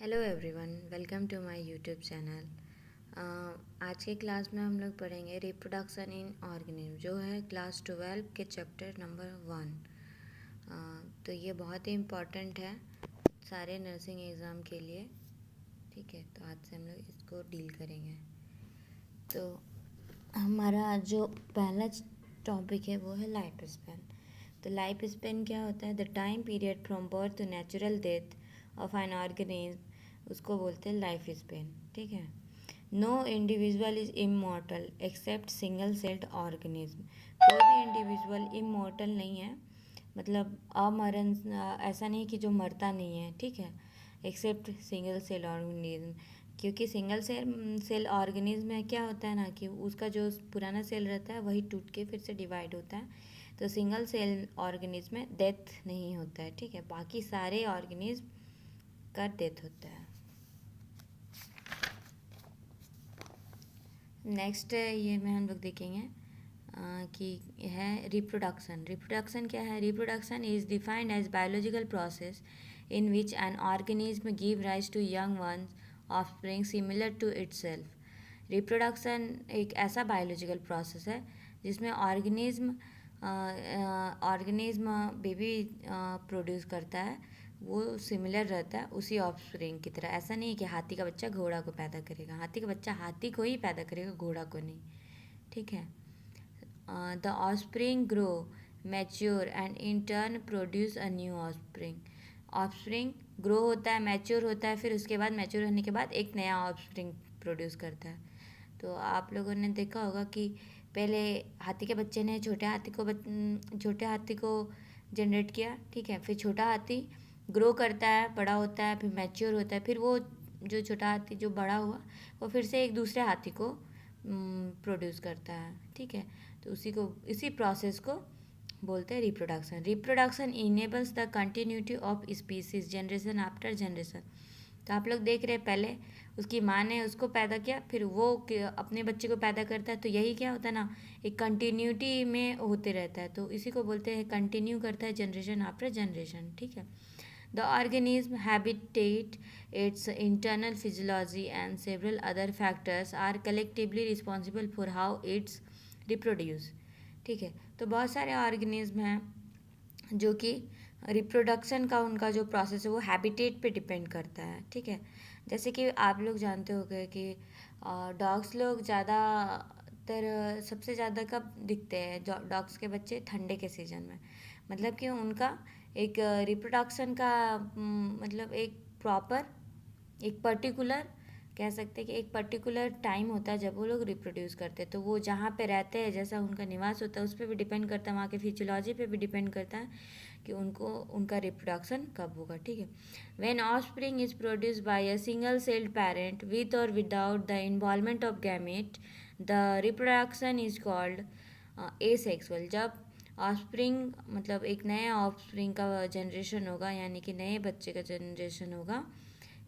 Hello everyone, welcome to my YouTube channel. आज के class में हम लोग पढ़ेंगे रिप्रोडक्शन इन ऑर्गेनिज्म, जो है क्लास 12 के चैप्टर नंबर 1। तो ये बहुत ही इम्पॉर्टेंट है सारे नर्सिंग एग्ज़ाम के लिए। ठीक है, तो आज से हम लोग इसको डील करेंगे। तो हमारा जो पहला टॉपिक है वो है लाइफ स्पैन। तो लाइफ स्पैन क्या होता है? The time period from birth to natural death of an organism, उसको बोलते हैं लाइफ स्पैन। ठीक है। No individual is immortal except single celled organism. कोई भी इंडिविजुअल इमॉर्टल नहीं है, मतलब अमरण, ऐसा नहीं कि जो मरता नहीं है। ठीक है, एक्सेप्ट सिंगल सेल ऑर्गेनिज्म, क्योंकि सिंगल सेल ऑर्गेनिज्म में क्या होता है ना कि उसका जो पुराना सेल रहता है वही टूट के फिर से डिवाइड होता है। तो सिंगल सेल ऑर्गेनिज्म में डेथ नहीं होता है। ठीक है, बाकी सारे ऑर्गेनिज्म का डेथ होता है। नेक्स्ट ये में हम लोग देखेंगे कि है रिप्रोडक्शन। रिप्रोडक्शन क्या है? Reproduction is defined as biological process in which an organism give rise to young ones offspring similar to itself। Reproduction एक ऐसा बायोलॉजिकल प्रोसेस है जिसमें ऑर्गेनिज्म बेबी प्रोड्यूस करता है, वो सिमिलर रहता है उसी ऑफस्प्रिंग की तरह। ऐसा नहीं है कि हाथी का बच्चा घोड़ा को पैदा करेगा, हाथी का बच्चा हाथी को ही पैदा करेगा, घोड़ा को नहीं। ठीक है। The offspring grow, mature and in turn produce a new offspring. Offspring grow होता है, मैच्योर होता है, फिर उसके बाद मैच्योर होने के बाद एक नया ऑफस्प्रिंग प्रोड्यूस करता है। तो आप लोगों ने देखा होगा कि पहले हाथी के बच्चे ने छोटे हाथी को जनरेट किया। ठीक है, फिर छोटा हाथी ग्रो करता है, बड़ा होता है, फिर मैच्योर होता है, फिर वो जो छोटा हाथी जो बड़ा हुआ वो फिर से एक दूसरे हाथी को प्रोड्यूस करता है। ठीक है, तो इसी प्रोसेस को बोलते हैं reproduction. Reproduction enables the continuity of species generation after generation. तो आप लोग देख रहे हैं, पहले उसकी माँ ने उसको पैदा किया, फिर वो अपने बच्चे को पैदा करता है, तो यही क्या होता है ना, एक कंटिन्यूटी में होते रहता है। तो इसी को बोलते हैं कंटिन्यू करता है जनरेशन आफ्टर जनरेशन। ठीक है। The organism habitat, its internal physiology and several other factors are collectively responsible for how it's reproduce। ठीक है, तो बहुत सारे ऑर्गेनिज्म हैं जो कि रिप्रोडक्शन का उनका जो प्रोसेस है वो हैबिटेट पे डिपेंड करता है। ठीक है, जैसे कि आप लोग जानते होंगे कि डॉग्स लोग ज़्यादातर सबसे ज़्यादा कब दिखते हैं? डॉग्स के बच्चे ठंडे के सीज़न में, मतलब कि उनका एक रिप्रोडक्शन का मतलब एक प्रॉपर, एक पर्टिकुलर, कह सकते हैं कि एक पर्टिकुलर टाइम होता है जब वो लोग रिप्रोड्यूस करते हैं। तो वो जहाँ पे रहते हैं, जैसा उनका निवास होता है, उस पर भी डिपेंड करता है, वहाँ के फिजियोलॉजी पे भी डिपेंड करता है कि उनका रिप्रोडक्शन कब होगा। ठीक है। When offspring is produce by a single celled parent with or without the involvement of gamete, the reproduction is called asexual. जब ऑफस्प्रिंग मतलब एक नए ऑफस्प्रिंग का जनरेशन होगा, यानी कि नए बच्चे का जनरेशन होगा,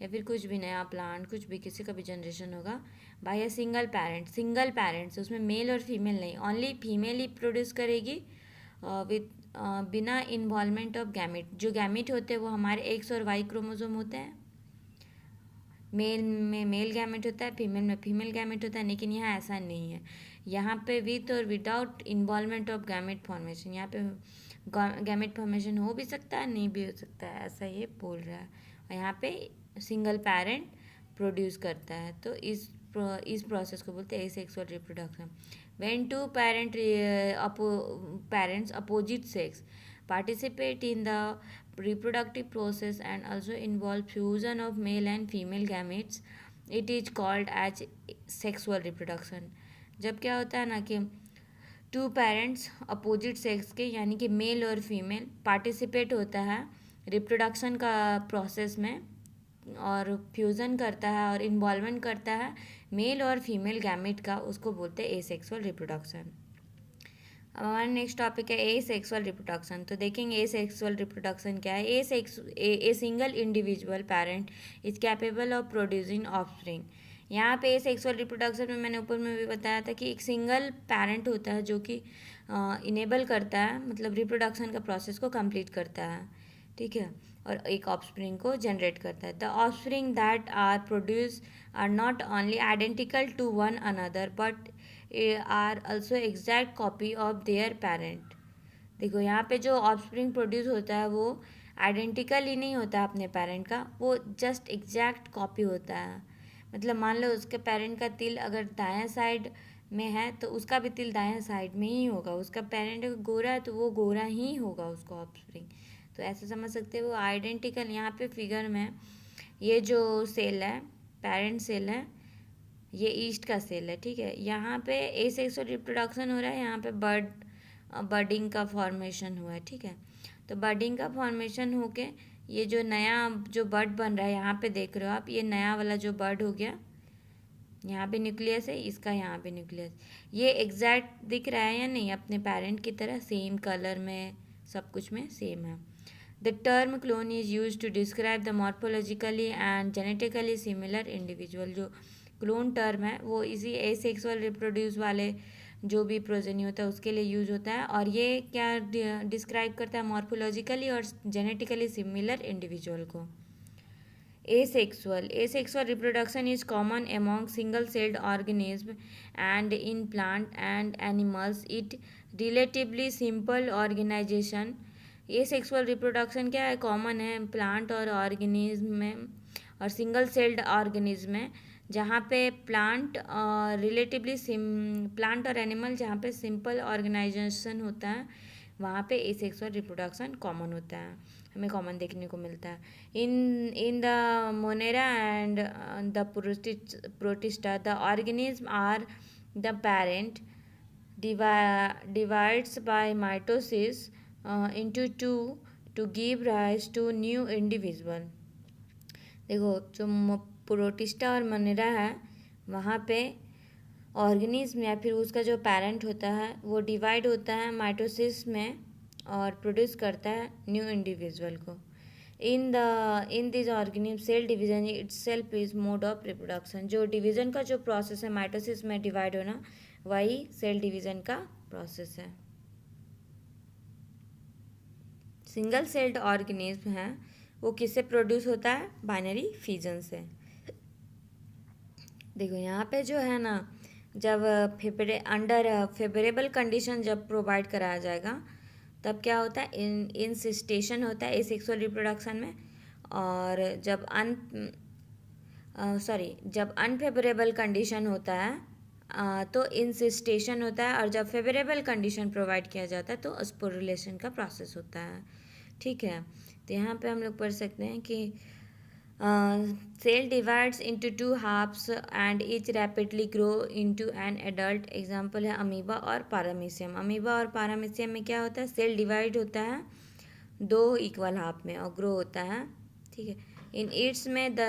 या फिर कुछ भी नया प्लांट, कुछ भी किसी का भी जनरेशन होगा बाय अ सिंगल पेरेंट्स, उसमें मेल और फीमेल नहीं, ओनली फीमेल ही प्रोड्यूस करेगी विद बिना इन्वॉल्वमेंट ऑफ गैमेट। जो गैमेट होते हैं वो हमारे एक्स और वाई क्रोमोसोम होते हैं। मेल में मेल गैमेट होता है, फीमेल में फीमेल गैमेट होता है, लेकिन यहाँ ऐसा नहीं है। यहाँ पे with or without involvement of gamete formation, यहाँ पे गैमेट फॉर्मेशन हो भी सकता है, नहीं भी हो सकता है, ऐसा ये बोल रहा है। और यहाँ पे सिंगल पेरेंट प्रोड्यूस करता है। तो इस प्रोसेस को बोलते हैं asexual reproduction. When two parents opposite sex participate in the reproductive process and also involve fusion of male and female gametes, it is called as sexual reproduction। जब क्या होता है ना कि टू पेरेंट्स अपोजिट सेक्स के, यानी कि mail और फीमेल, पार्टिसिपेट होता है रिप्रोडक्शन का प्रोसेस में और फ्यूज़न करता है और इन्वॉल्वमेंट करता है मेल और फीमेल गैमेट का, उसको बोलते हैं एसेक्सुअल रिप्रोडक्शन। हमारा नेक्स्ट टॉपिक है ए सेक्सुअल रिप्रोडक्शन। तो देखेंगे ए सेक्सुअल रिप्रोडक्शन क्या है। A single individual parent is capable of producing offspring. यहाँ पे ए सेक्सुअल रिप्रोडक्शन में मैंने ऊपर में भी बताया था कि एक सिंगल पेरेंट होता है जो कि इनेबल करता है, मतलब रिप्रोडक्शन का प्रोसेस को कंप्लीट करता है। ठीक है, और एक ऑफस्प्रिंग को जनरेट करता है. The offspring that are produce are not only identical to one another but are also exact copy of their parent. देखो यहाँ पे जो ऑफस्प्रिंग प्रोड्यूस होता है वो आइडेंटिकल ही नहीं होता अपने पेरेंट का, वो जस्ट एग्जैक्ट कॉपी होता है. मतलब मान लो उसके पेरेंट का तिल अगर दायां साइड में है तो उसका भी तिल दायां साइड में ही होगा. उसका पेरेंट अगर गोरा है तो वो गोरा ही होगा उसका ऑफस्प्रिंग. तो ऐसे समझ सकते हो वो आइडेंटिकल. यहाँ पे फिगर में ये जो सेल है, पेरेंट सेल है, ये ईस्ट का सेल है. ठीक है, यहाँ पे एसेक्सुअल रिप्रोडक्शन हो रहा है, यहाँ पे बर्डिंग का फॉर्मेशन हुआ है. ठीक है, तो बर्डिंग का फॉर्मेशन होके ये जो नया जो बर्ड बन रहा है, यहाँ पे देख रहे हो आप, ये नया वाला जो बर्ड हो गया, यहाँ पे न्यूक्लियस है, इसका यहाँ पे न्यूक्लियस. ये एग्जैक्ट दिख रहा है या नहीं अपने पेरेंट की तरह, सेम कलर में, सब कुछ में सेम है. The term clone is use to describe the morphologically and genetically similar individual. जो क्लोन टर्म है वो इसी एसेक्सुअल रिप्रोड्यूस वाले जो भी प्रोजेनी होता है उसके लिए यूज होता है. और ये क्या डिस्क्राइब करता है, मॉर्फोलॉजिकली और जेनेटिकली सिमिलर इंडिविजुअल को. Asexual reproduction is common among single-celled organisms and in plant and animals. It relatively simple organization. Asexual reproduction क्या है, कॉमन है प्लांट और ऑर्गेनिज्म में और सिंगल सेल्ड ऑर्गेनिज्म में. जहाँ पे प्लांट प्लांट और एनिमल जहाँ पे सिंपल ऑर्गेनाइजेशन होता है वहाँ पे एसेक्सुअल रिप्रोडक्शन कॉमन होता है, हमें कॉमन देखने को मिलता है. In the monera and the protista the organism are the parent divides by mitosis into two to give rise to new individual. देखो जो प्रोटिस्टा और मोनेरा है वहाँ पे ऑर्गेनिज्म या फिर उसका जो पेरेंट होता है वो डिवाइड होता है माइटोसिस में और प्रोड्यूस करता है न्यू इंडिविजुअल को. In this organism cell division itself is mode of reproduction. जो डिवीजन का जो प्रोसेस है माइटोसिस में डिवाइड होना, वही सेल डिवीजन का प्रोसेस है. सिंगल सेल्ड ऑर्गेनिज्म है वो किससे प्रोड्यूस होता है, बाइनरी फिजन से. देखो यहाँ पे जो है ना, जब अंडर फेवरेबल कंडीशन जब प्रोवाइड कराया जाएगा तब क्या होता है, इंसिस्टेशन होता है एसेक्सुअल रिप्रोडक्शन में. और जब अनफेवरेबल कंडीशन होता है तो इंसिस्टेशन होता है. और जब फेवरेबल कंडीशन प्रोवाइड किया जाता है तो स्पोरुलेशन का प्रोसेस होता है. ठीक है, तो यहाँ पे हम लोग पढ़ सकते हैं कि cell divides into two halves and each rapidly grow into an adult. Example है अमीबा और पारामीशियम. अमीबा और पारामीशियम में क्या होता है, सेल डिवाइड होता है दो इक्वल हाफ में और ग्रो होता है. ठीक है, इन ईट्स में the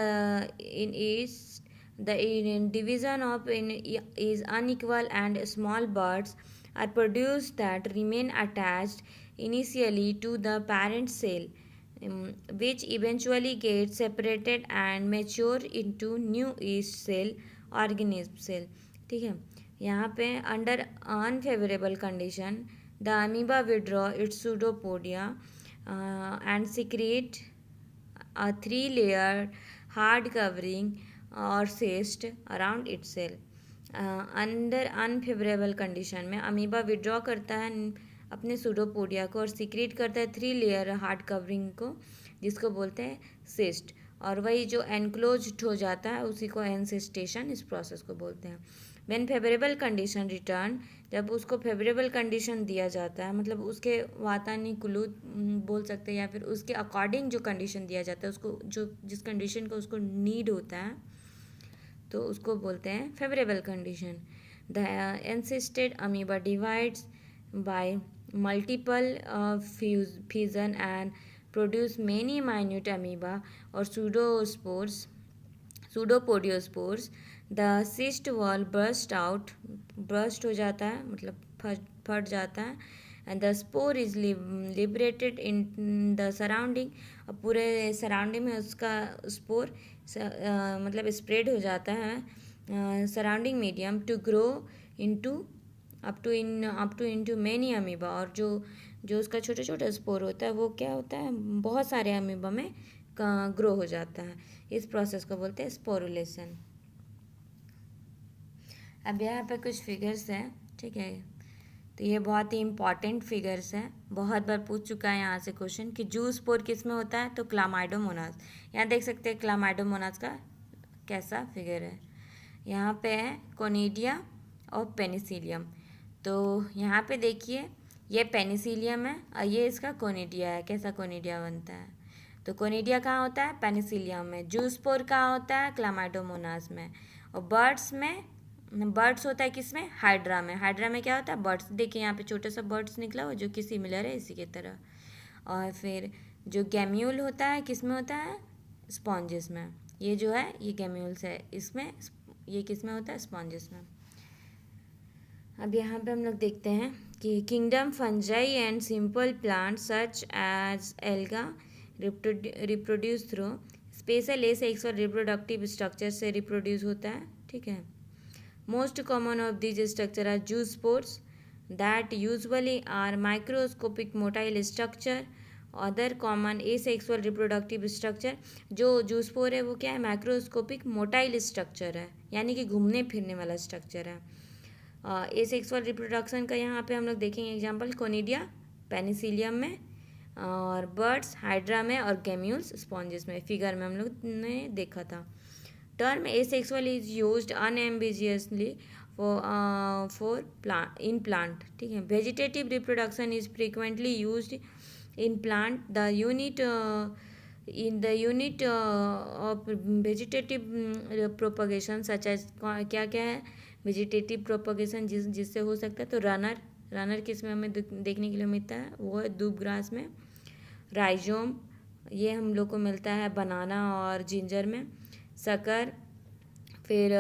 division of in is unequal and small buds are produced that remain attached initially to the parent cell, which eventually get separated and mature into new yeast cell, organism cell. ठीक है, यहाँ पे under unfavorable condition the amoeba withdraw its pseudopodia and secrete a 3-layer hard covering or cyst around its cell. Under unfavourable condition में amoeba withdraw करता है अपने pseudopodia को और सीक्रेट करता है 3 लेयर हार्ड कवरिंग को, जिसको बोलते हैं सिस्ट. और वही जो एनक्लोज्ड हो जाता है उसी को एनसिस्टेशन, इस प्रोसेस को बोलते हैं. व्हेन फेवरेबल कंडीशन रिटर्न, जब उसको फेवरेबल कंडीशन दिया जाता है, मतलब उसके वातानुकूलित बोल सकते हैं या फिर उसके अकॉर्डिंग जो कंडीशन दिया जाता है, उसको जो जिस कंडीशन का उसको नीड होता है तो उसको बोलते हैं favourable condition. The encysted amoeba divides by multiple fusion and produce many minute amoeba or pseudopodiospores. The cyst wall burst हो जाता है, मतलब फट जाता है. and the spore is liberated in the surrounding. अब पूरे सराउंडिंग में उसका स्पोर मतलब स्प्रेड हो जाता है surrounding medium to grow into up to into many amoeba. और जो उसका छोटा छोटा स्पोर होता है वो क्या होता है, बहुत सारे अमीबा में ग्रो हो जाता है। इस प्रोसेस को बोलते हैं स्पोरुलेशन। अब यहाँ पे कुछ फिगर्स हैं, ठीक है। तो ये बहुत ही इंपॉर्टेंट फिगर्स हैं, बहुत बार पूछ चुका है यहाँ से क्वेश्चन कि जू स्पोर किस में होता है, तो क्लामाइडोमोनास। यहाँ देख सकते हैं क्लामाइडोमोनास का कैसा फिगर है। यहाँ पे है कोनिडिया और पेनिसिलियम। तो यहाँ पे देखिए ये पेनिसिलियम है और ये इसका कोनिडिया है। कैसा कोनिडिया बनता है, तो कोनिडिया कहाँ होता है, पेनिसिलियम में। जू स्पोर कहाँ होता है, क्लामाइडोमोनास में। और बर्ड्स होता है किसमें, हाइड्रा में। हाइड्रा में क्या होता है, बर्ड्स। देखिए यहाँ पे छोटा सा बर्ड्स निकला हुआ जो कि सिमिलर है इसी की तरह। और फिर जो गैम्यूल होता है किसमें होता है, स्पॉन्जेस में। ये जो है ये गैम्यूल्स है, इसमें ये किसमें होता है, स्पॉन्जेस में। अब यहाँ पे हम लोग देखते हैं कि kingdom fungi and simple plant such as alga reproduce through special asexual reproductive structure से रिप्रोड्यूस होता है, ठीक है। Most common of these structure are zoospores that usually are microscopic motile structure. Other common asexual reproductive structure, जो zoospore है वो क्या है, माइक्रोस्कोपिक मोटाइल स्ट्रक्चर है, यानी कि घूमने फिरने वाला स्ट्रक्चर है। एसेक्सुअल रिप्रोडक्शन का यहाँ पे हम लोग देखेंगे एग्जांपल, कोनिडिया पेनिसिलियम में, और बर्ड्स हाइड्रा में, और गैम्यूल्स स्पॉन्जेस में। फिगर में हम लोग ने देखा था। Term asexual is used unambiguously for plant, ठीक है। Vegetative reproduction is frequently used in plant. The unit of vegetative propagation such as, क्या क्या है वेजिटेटिव प्रोपगेशन जिससे हो सकता है, तो रनर किस में हमें देखने के लिए मिलता है, वो है दूब ग्रास में। राइजोम ये हम लोग को मिलता है बनाना और जिंजर में। सकर, फिर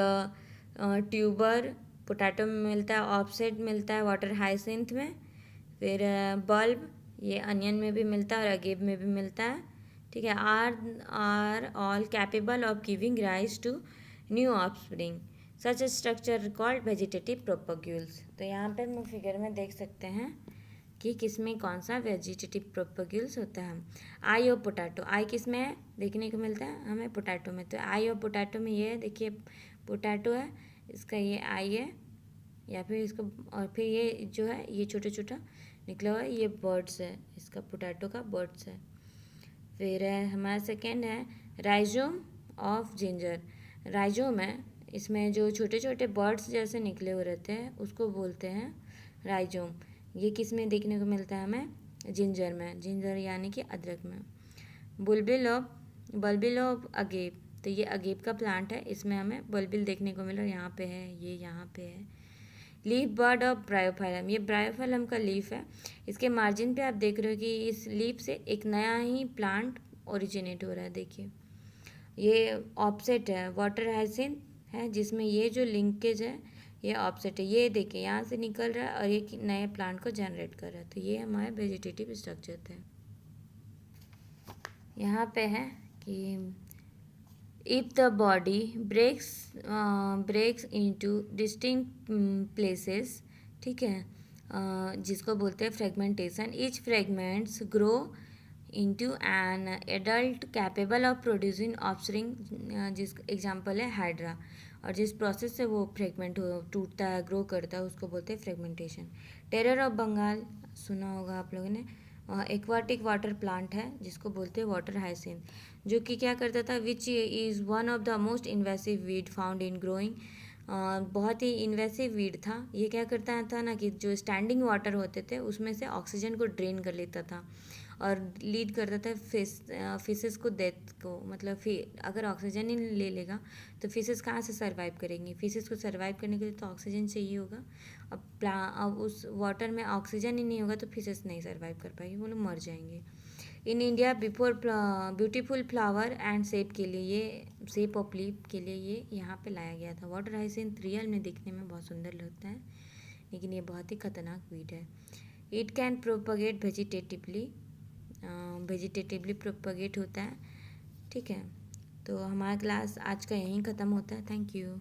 ट्यूबर पोटैटो में मिलता है। ऑफसेट मिलता है वाटर हाइसिंथ में। फिर बल्ब ये अनियन में भी मिलता है और अगेब में भी मिलता है, ठीक है। Are all capable of giving rise to new offspring. Such a structure called vegetative propagules. तो यहाँ पे हम फिगर में देख सकते हैं कि किसमें कौन सा वेजिटेटिव प्रोपग्यूल्स होता है। आई और पोटैटो, आई किस में है देखने को मिलता है हमें, पोटैटो में। तो आई और पोटैटो में ये है, देखिए पोटैटो है, इसका ये आई है, या फिर इसको, और फिर ये जो है ये छोटा छोटा निकला हुआ है, ये बर्ड्स है, इसका पोटैटो का बर्ड्स है। फिर है हमारा सेकेंड है राइजोम ऑफ जिंजर। राइजोम है, इसमें जो छोटे छोटे बर्ड्स जैसे निकले हुए रहते हैं उसको बोलते हैं राइजोम। ये किस में देखने को मिलता है हमें, जिंजर में। जिंजर यानी कि अदरक में। बल्बिल ऑफ अगेब, तो ये अगेब का प्लांट है, इसमें हमें बल्बिल देखने को मिला, यहाँ पे है, ये यहाँ पे है। लीफ बर्ड ऑफ ब्रायोफाइलम, ये ब्रायोफाइलम का लीफ है। इसके मार्जिन पे आप देख रहे हो कि इस लीफ से एक नया ही प्लांट ओरिजिनेट हो रहा है। देखिए ये ऑफसेट है, वाटर हाइसिंथ है, जिसमें ये जो लिंकेज है ये ऑफसेट है। ये देखिए यहाँ से निकल रहा है और ये नए प्लांट को जनरेट कर रहा है। तो ये हमारे वेजिटेटिव स्ट्रक्चर थे। यहाँ पे है कि if the body breaks into distinct places, ठीक है, जिसको बोलते हैं fragmentation. Each fragments grow into an adult capable of producing offspring, जिस एग्जाम्पल है हाइड्रा। और जिस प्रोसेस से वो फ्रेगमेंट टूटता है, ग्रो करता है, उसको बोलते हैं फ्रेगमेंटेशन। टेरर ऑफ बंगाल सुना होगा आप लोगों ने, एक्वाटिक वाटर प्लांट है जिसको बोलते हैं वाटर हाइसिंथ, जो कि क्या करता था, which is one of the most invasive weed found in growing. बहुत ही इन्वेसिव वीड था। ये क्या करता था ना कि जो स्टैंडिंग वाटर होते थे उसमें से ऑक्सीजन को ड्रेन कर लेता था और लीड करता था फिशेस को डेथ को। मतलब अगर ऑक्सीजन ही ले लेगा तो फिशेस कहाँ से सर्वाइव करेंगी। फिशेस को सर्वाइव करने के लिए तो ऑक्सीजन चाहिए होगा। अब उस वाटर में ऑक्सीजन ही नहीं होगा तो फिशेस नहीं सर्वाइव कर पाएगी, वो लोग मर जाएंगे। In India before beautiful flower and shape के लिए, ये शेप ऑफ लीफ के लिए ये यहाँ पे लाया गया था। वाटर हाइसिंथ रियल में दिखने में बहुत सुंदर लगता है, लेकिन ये बहुत ही खतरनाक वीड है। It can propagate vegetatively propagate होता है, ठीक है। तो हमारा क्लास आज का यहीं ख़त्म होता है। Thank you.